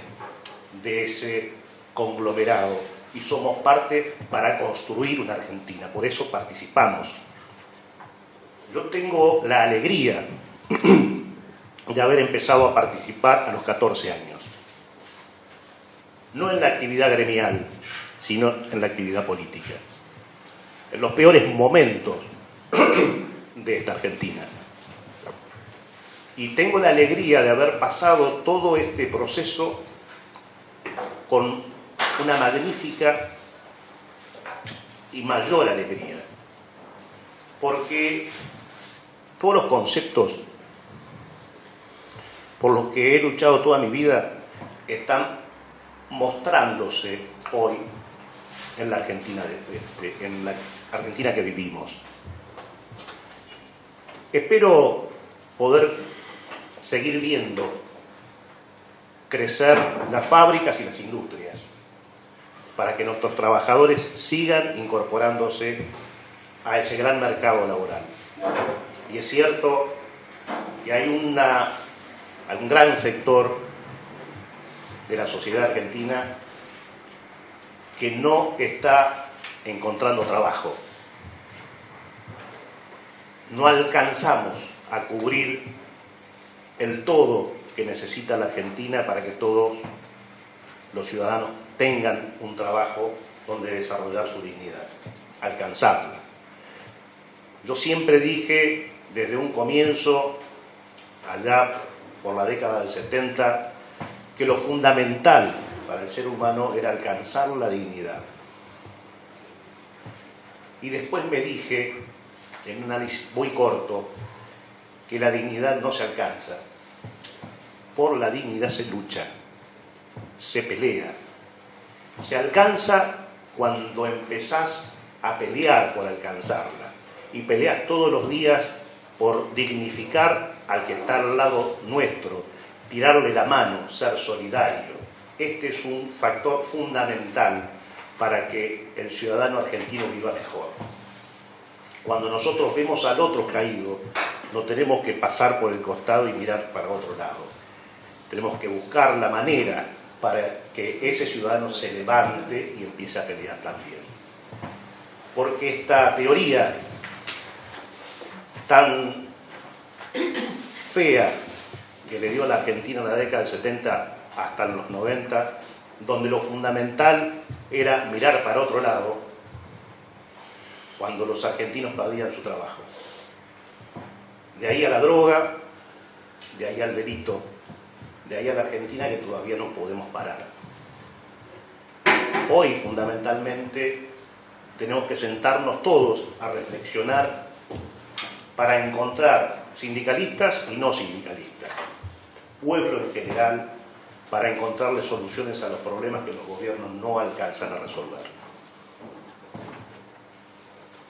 de ese conglomerado y somos parte para construir una Argentina. Por eso participamos. Yo tengo la alegría de haber empezado a participar a los 14 años. No en la actividad gremial, sino en la actividad política. En los peores momentos de esta Argentina. Y tengo la alegría de haber pasado todo este proceso con una magnífica y mayor alegría. Porque todos los conceptos por los que he luchado toda mi vida están mostrándose hoy en la Argentina, en la Argentina que vivimos. Espero poder seguir viendo crecer las fábricas y las industrias para que nuestros trabajadores sigan incorporándose a ese gran mercado laboral. Y es cierto que hay un gran sector de la sociedad argentina que no está encontrando trabajo. No alcanzamos a cubrir el todo que necesita la Argentina para que todos los ciudadanos tengan un trabajo donde desarrollar su dignidad, alcanzarla. Yo siempre dije desde un comienzo, allá por la década del 70, que lo fundamental para el ser humano era alcanzar la dignidad. Y después me dije, en un análisis muy corto, que la dignidad no se alcanza. Por la dignidad se lucha, se pelea. Se alcanza cuando empezás a pelear por alcanzarla. Y peleas todos los días por dignificar al que está al lado nuestro, tirarle la mano, ser solidario. Este es un factor fundamental para que el ciudadano argentino viva mejor. Cuando nosotros vemos al otro caído, no tenemos que pasar por el costado y mirar para otro lado. Tenemos que buscar la manera para que ese ciudadano se levante y empiece a pelear también. Porque esta teoría tan fea que le dio a la Argentina en la década del 70 hasta los 90, donde lo fundamental era mirar para otro lado, cuando los argentinos perdían su trabajo. De ahí a la droga, de ahí al delito, de ahí a la Argentina que todavía no podemos parar. Hoy, fundamentalmente, tenemos que sentarnos todos a reflexionar para encontrar sindicalistas y no sindicalistas, pueblo en general, para encontrarle soluciones a los problemas que los gobiernos no alcanzan a resolver.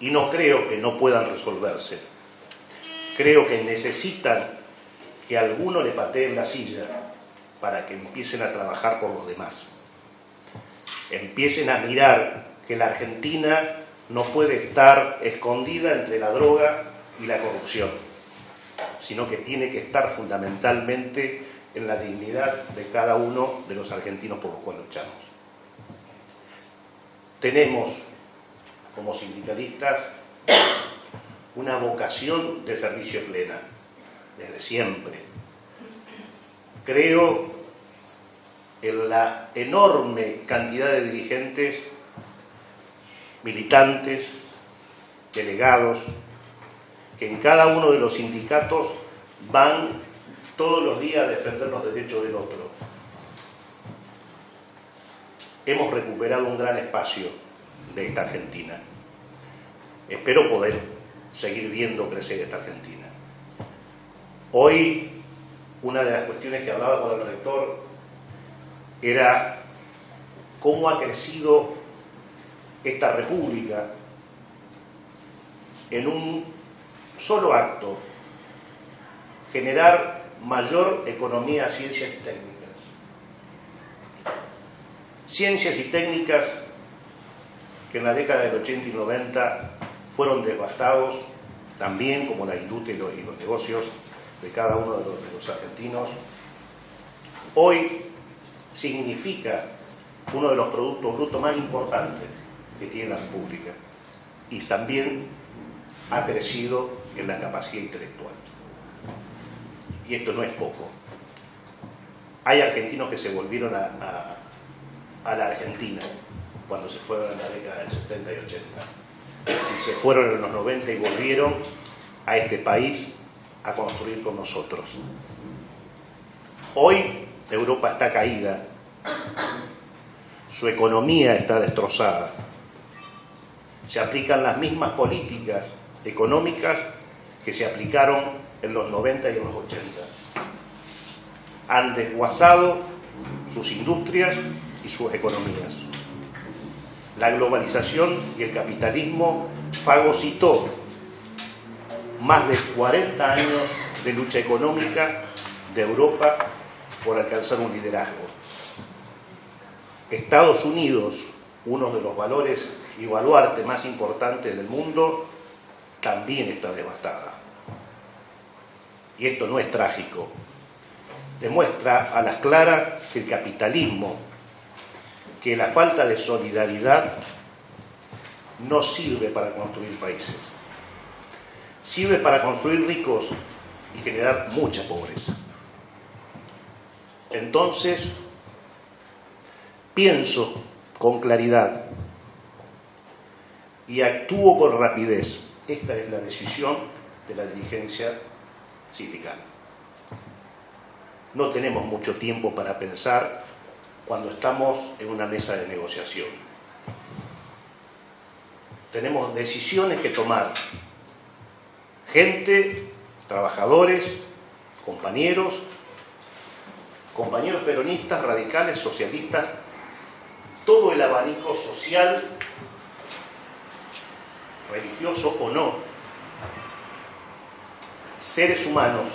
Y no creo que no puedan resolverse. Creo que necesitan que alguno le patee la silla para que empiecen a trabajar por los demás. Empiecen a mirar que la Argentina no puede estar escondida entre la droga y la corrupción, sino que tiene que estar fundamentalmente en la dignidad de cada uno de los argentinos por los cuales luchamos. Tenemos, como sindicalistas, una vocación de servicio plena, desde siempre. Creo en la enorme cantidad de dirigentes, militantes, delegados, que en cada uno de los sindicatos van todos los días a defender los derechos del otro. Hemos recuperado un gran espacio de esta Argentina. Espero poder seguir viendo crecer esta Argentina. Hoy, una de las cuestiones que hablaba con el rector era cómo ha crecido esta república en un solo acto: generar mayor economía, ciencias y técnicas. Ciencias y técnicas que en la década del 80 y 90 fueron devastados, también como la industria y los negocios de cada uno de los argentinos. Hoy significa uno de los productos brutos más importantes que tiene la República, y también ha crecido en la capacidad intelectual. Y esto no es poco. Hay argentinos que se volvieron a la Argentina cuando se fueron en la década del 70 y 80. Y se fueron en los 90 y volvieron a este país a construir con nosotros. Hoy Europa está caída, su economía está destrozada. Se aplican las mismas políticas económicas que se aplicaron en los 90 y en los 80. Han desguazado sus industrias y sus economías. La globalización y el capitalismo fagocitó más de 40 años de lucha económica de Europa por alcanzar un liderazgo. Estados Unidos, uno de los valores y baluartes más importantes del mundo, también está devastada. Y esto no es trágico. Demuestra a las claras que el capitalismo, que la falta de solidaridad no sirve para construir países. Sirve para construir ricos y generar mucha pobreza. Entonces, pienso con claridad y actúo con rapidez. Esta es la decisión de la dirigencia sindical. No tenemos mucho tiempo para pensar cuando estamos en una mesa de negociación. Tenemos decisiones que tomar. Gente, trabajadores, compañeros peronistas, radicales, socialistas, todo el abanico social, religioso o no, seres humanos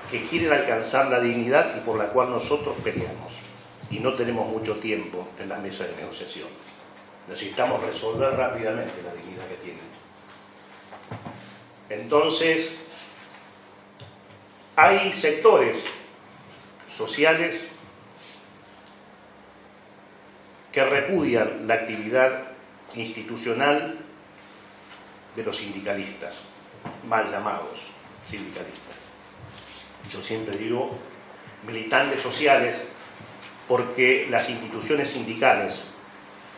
que quieren alcanzar la dignidad y por la cual nosotros peleamos. Y no tenemos mucho tiempo en la mesa de negociación. Necesitamos resolver rápidamente la dignidad que tienen. Entonces, hay sectores sociales que repudian la actividad institucional de los sindicalistas, mal llamados sindicalistas. Yo siempre digo militantes sociales, porque las instituciones sindicales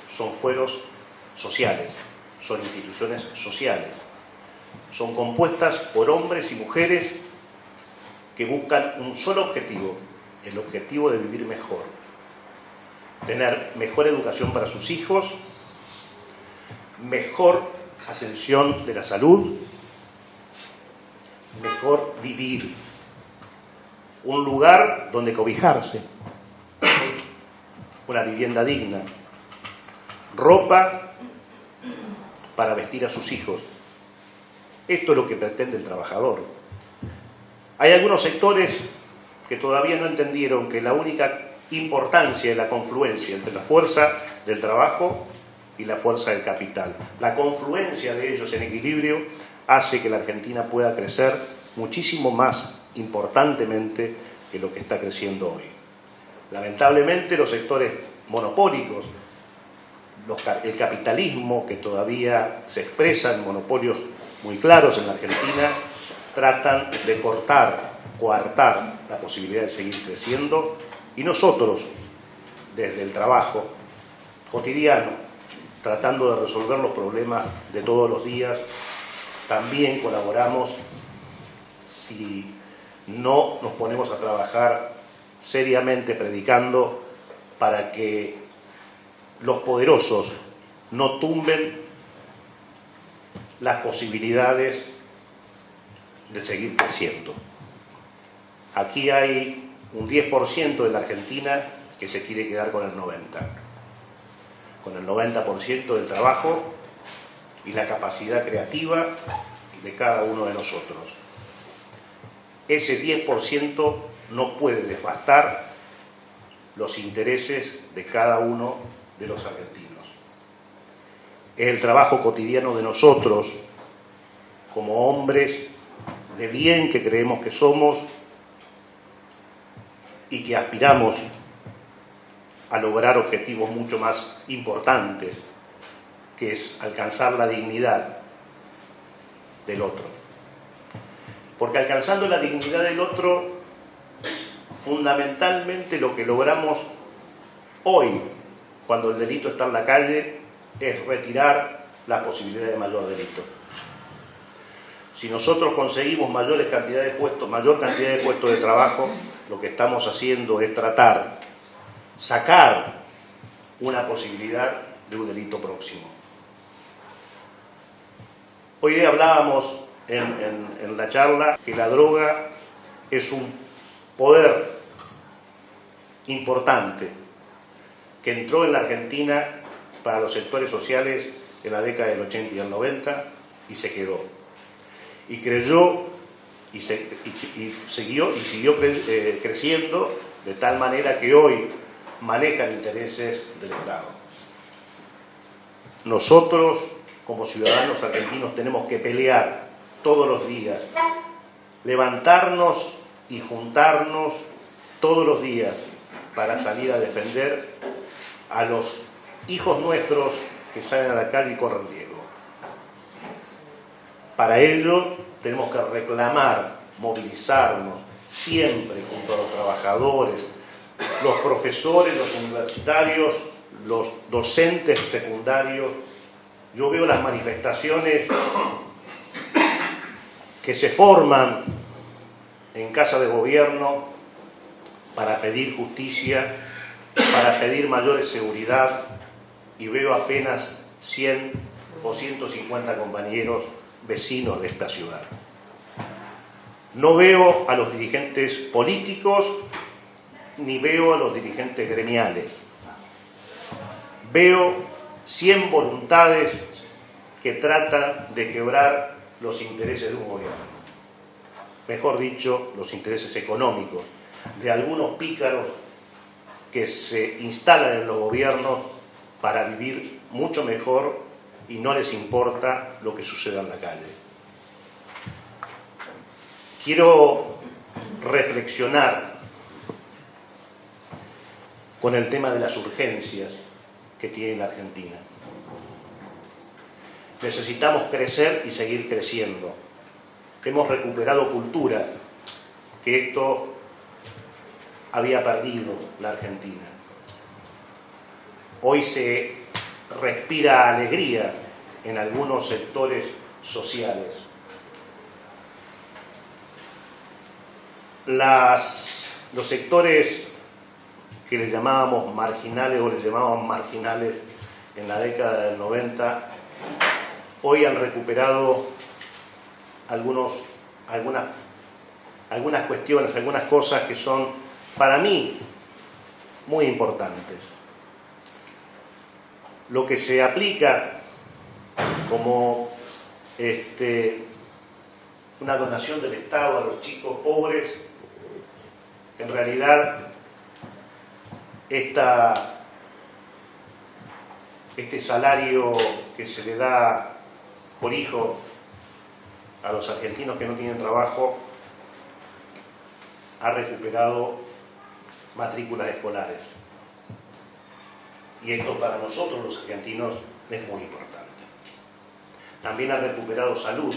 son fueros sociales, son instituciones sociales, son compuestas por hombres y mujeres que buscan un solo objetivo, el objetivo de vivir mejor, tener mejor educación para sus hijos, mejor atención de la salud, mejor vivir, un lugar donde cobijarse, una vivienda digna, ropa para vestir a sus hijos. Esto es lo que pretende el trabajador. Hay algunos sectores que todavía no entendieron que la única importancia es la confluencia entre la fuerza del trabajo y la fuerza del capital. La confluencia de ellos en equilibrio hace que la Argentina pueda crecer muchísimo más importantemente que lo que está creciendo hoy. Lamentablemente los sectores monopólicos, el capitalismo, que todavía se expresa en monopolios muy claros en la Argentina, tratan de coartar la posibilidad de seguir creciendo, y nosotros, desde el trabajo cotidiano, tratando de resolver los problemas de todos los días, también colaboramos si no nos ponemos a trabajar seriamente predicando para que los poderosos no tumben las posibilidades de seguir creciendo. Aquí hay un 10% de la Argentina que se quiere quedar con el 90%. Con el 90% del trabajo y la capacidad creativa de cada uno de nosotros. Ese 10% no puede desbastar los intereses de cada uno de los argentinos. Es el trabajo cotidiano de nosotros, como hombres de bien que creemos que somos y que aspiramos a lograr objetivos mucho más importantes, que es alcanzar la dignidad del otro. Porque alcanzando la dignidad del otro, fundamentalmente lo que logramos hoy, cuando el delito está en la calle, es retirar la posibilidad de mayor delito. Si nosotros conseguimos mayor cantidad de puestos de trabajo, lo que estamos haciendo es sacar una posibilidad de un delito próximo. Hoy día hablábamos en la charla que la droga es un poder importante que entró en la Argentina para los sectores sociales en la década del 80 y el 90 y se quedó. Y creyó y siguió creciendo de tal manera que hoy manejan intereses del Estado. Nosotros, como ciudadanos argentinos, tenemos que pelear todos los días, levantarnos y juntarnos todos los días para salir a defender a los hijos nuestros que salen a la calle y corren riesgo. Para ello tenemos que reclamar, movilizarnos siempre junto a los trabajadores, los profesores, los universitarios, los docentes secundarios. Yo veo las manifestaciones que se forman en casa de gobierno para pedir justicia, para pedir mayor seguridad, y veo apenas 100 o 150 compañeros vecinos de esta ciudad. No veo a los dirigentes políticos ni veo a los dirigentes gremiales. Veo 100 voluntades que tratan de quebrar los intereses de un gobierno. Mejor dicho, los intereses económicos de algunos pícaros que se instalan en los gobiernos para vivir mucho mejor y no les importa lo que suceda en la calle. Quiero reflexionar con el tema de las urgencias que tiene la Argentina. Necesitamos crecer y seguir creciendo. Hemos recuperado cultura, que esto había perdido la Argentina. Hoy se respira alegría en algunos sectores sociales. Los sectores que les llamábamos marginales o les llamábamos marginales en la década del 90, hoy han recuperado algunas cuestiones, algunas cosas que son para mí muy importantes. Lo que se aplica como una donación del Estado a los chicos pobres, en realidad este salario que se le da por hijo a los argentinos que no tienen trabajo ha recuperado matrículas escolares. Y esto para nosotros los argentinos es muy importante. También ha recuperado salud,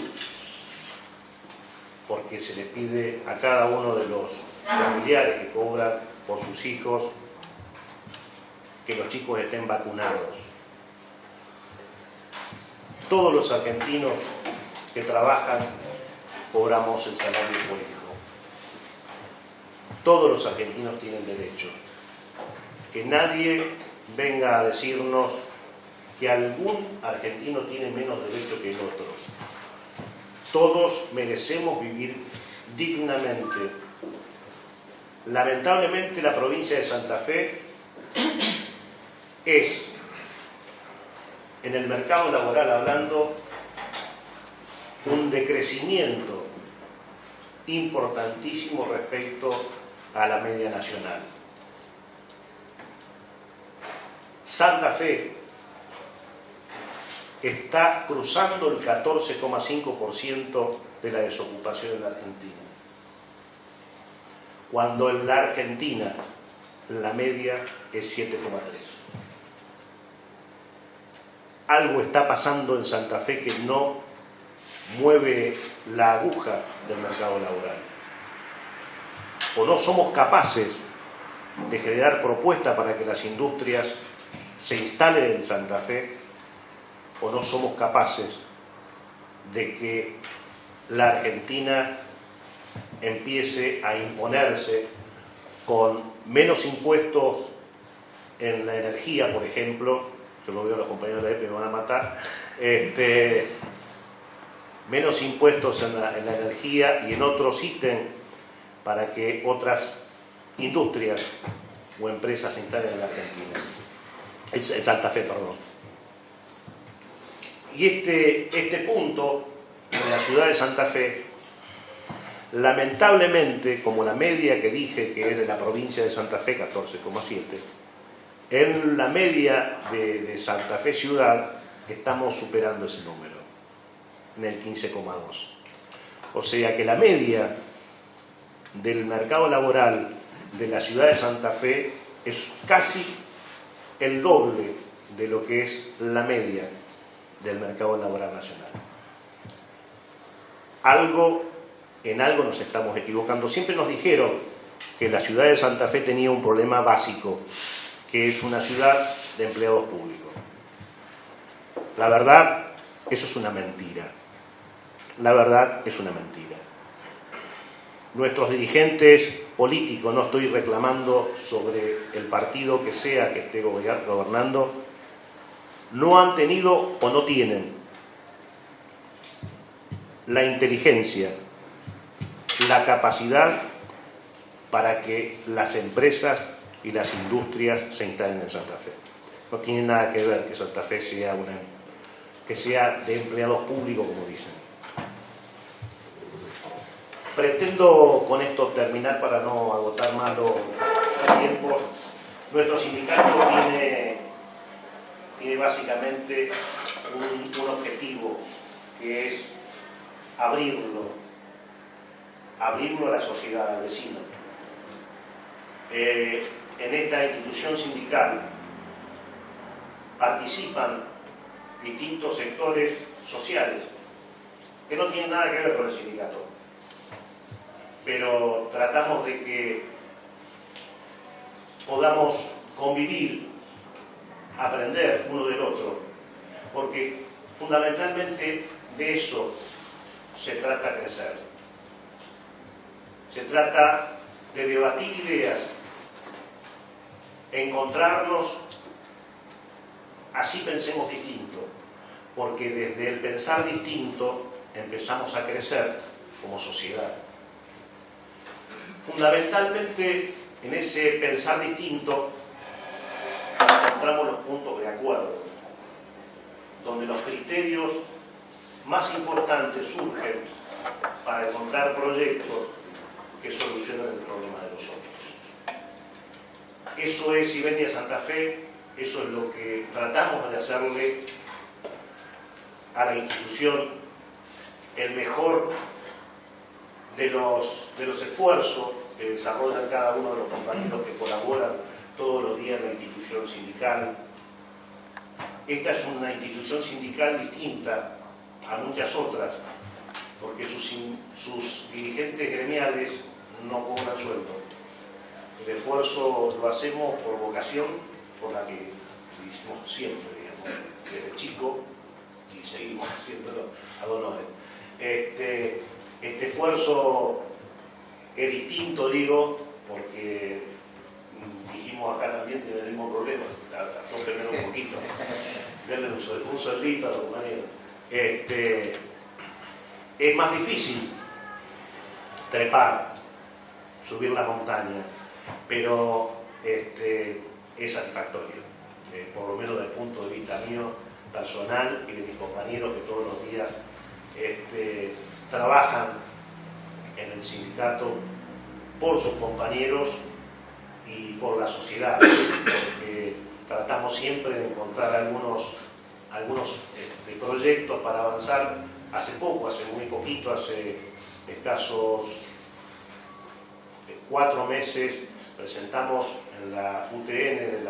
porque se le pide a cada uno de los familiares que cobran por sus hijos que los chicos estén vacunados. Todos los argentinos que trabajan cobramos el salario por hijo. Todos los argentinos tienen derecho. Que nadie venga a decirnos que algún argentino tiene menos derecho que el otro. Todos merecemos vivir dignamente. lamentablemente la provincia de Santa Fe es, en el mercado laboral hablando, un decrecimiento importantísimo respecto a la media nacional. Santa Fe está cruzando el 14,5% de la desocupación en la Argentina, cuando en la Argentina la media es 7,3%. Algo está pasando en Santa Fe que no mueve la aguja del mercado laboral. O no somos capaces de generar propuestas para que las industrias se instalen en Santa Fe, o no somos capaces de que la Argentina empiece a imponerse con menos impuestos en la energía, por ejemplo. Yo lo veo a los compañeros de la EPE, me van a matar. Menos impuestos en la energía y en otros ítems para que otras industrias o empresas se instalen en la Argentina, en Santa Fe, perdón. Y este punto en la ciudad de Santa Fe, lamentablemente, como la media que dije que es de la provincia de Santa Fe, 14,7, en la media de Santa Fe ciudad estamos superando ese número, en el 15,2. O sea que la media del mercado laboral de la ciudad de Santa Fe es casi el doble de lo que es la media del mercado laboral nacional. En algo nos estamos equivocando. Siempre nos dijeron que la ciudad de Santa Fe tenía un problema básico, que es una ciudad de empleados públicos. La verdad, eso es una mentira. La verdad es una mentira. Nuestros dirigentes políticos, no estoy reclamando sobre el partido que sea que esté gobernando, no han tenido o no tienen la inteligencia, la capacidad para que las empresas y las industrias se instalen en Santa Fe. No tiene nada que ver que Santa Fe sea de empleados públicos, como dicen. Pretendo con esto terminar para no agotar más los tiempos. Nuestro sindicato tiene básicamente un objetivo, que es abrirlo a la sociedad, al vecino. En esta institución sindical participan distintos sectores sociales que no tienen nada que ver con el sindicato, pero tratamos de que podamos convivir, aprender uno del otro, porque fundamentalmente de eso se trata crecer. Se trata de debatir ideas, encontrarnos, así pensemos distinto, porque desde el pensar distinto empezamos a crecer como sociedad. Fundamentalmente en ese pensar distinto encontramos los puntos de acuerdo, donde los criterios más importantes surgen para encontrar proyectos que solucionen el problema de los otros. Eso es Iberia Santa Fe, eso es lo que tratamos de hacerle a la institución, el mejor de los esfuerzos que desarrollan cada uno de los compañeros que colaboran todos los días en la institución sindical. Esta es una institución sindical distinta a muchas otras, porque sus dirigentes gremiales no cobran sueldo. El esfuerzo lo hacemos por vocación, por la que hicimos siempre, digamos, desde chico, y seguimos haciéndolo ad honorem. Este esfuerzo es distinto, digo, porque dijimos acá también tiene el mismo problema, aflojenlo un poquito, denle un sueldito a los compañeros. Es más difícil trepar, subir la montaña, pero es satisfactorio, por lo menos desde el punto de vista mío personal y de mis compañeros que todos los días trabajan en el sindicato por sus compañeros y por la sociedad, porque tratamos siempre de encontrar algunos proyectos para avanzar. Hace muy poquito, hace escasos 4 meses, presentamos en la UTN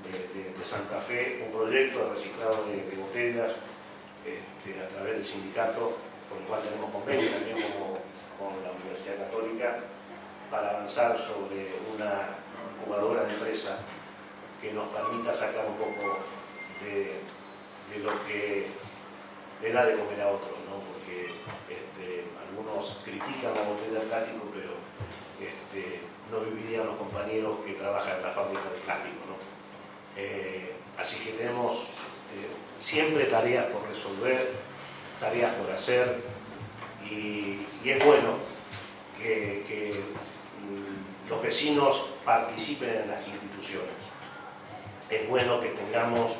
de Santa Fe un proyecto de reciclado de botellas a través del sindicato, con el cual tenemos convenio también con la Universidad Católica, para avanzar sobre una incubadora de empresa que nos permita sacar un poco de lo que le da de comer a otros, ¿no? Porque algunos critican la botella de plástico, pero no vivirían los compañeros que trabajan en la fábrica de plástico, ¿no? Así que tenemos siempre tareas por resolver, tareas por hacer, y es bueno que los vecinos participen en las instituciones. Es bueno que tengamos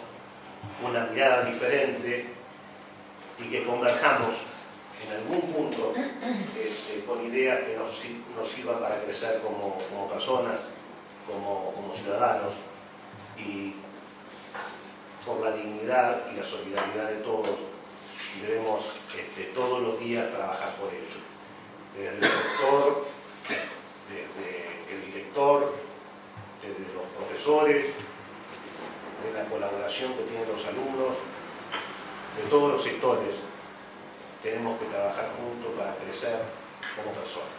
una mirada diferente y que converjamos en algún punto con ideas que nos sirvan para crecer como personas, como ciudadanos, y por la dignidad y la solidaridad de todos debemos todos los días trabajar por ello. Desde el rector, desde el director, desde los profesores, de la colaboración que tienen los alumnos, de todos los sectores, tenemos que trabajar juntos para crecer como personas.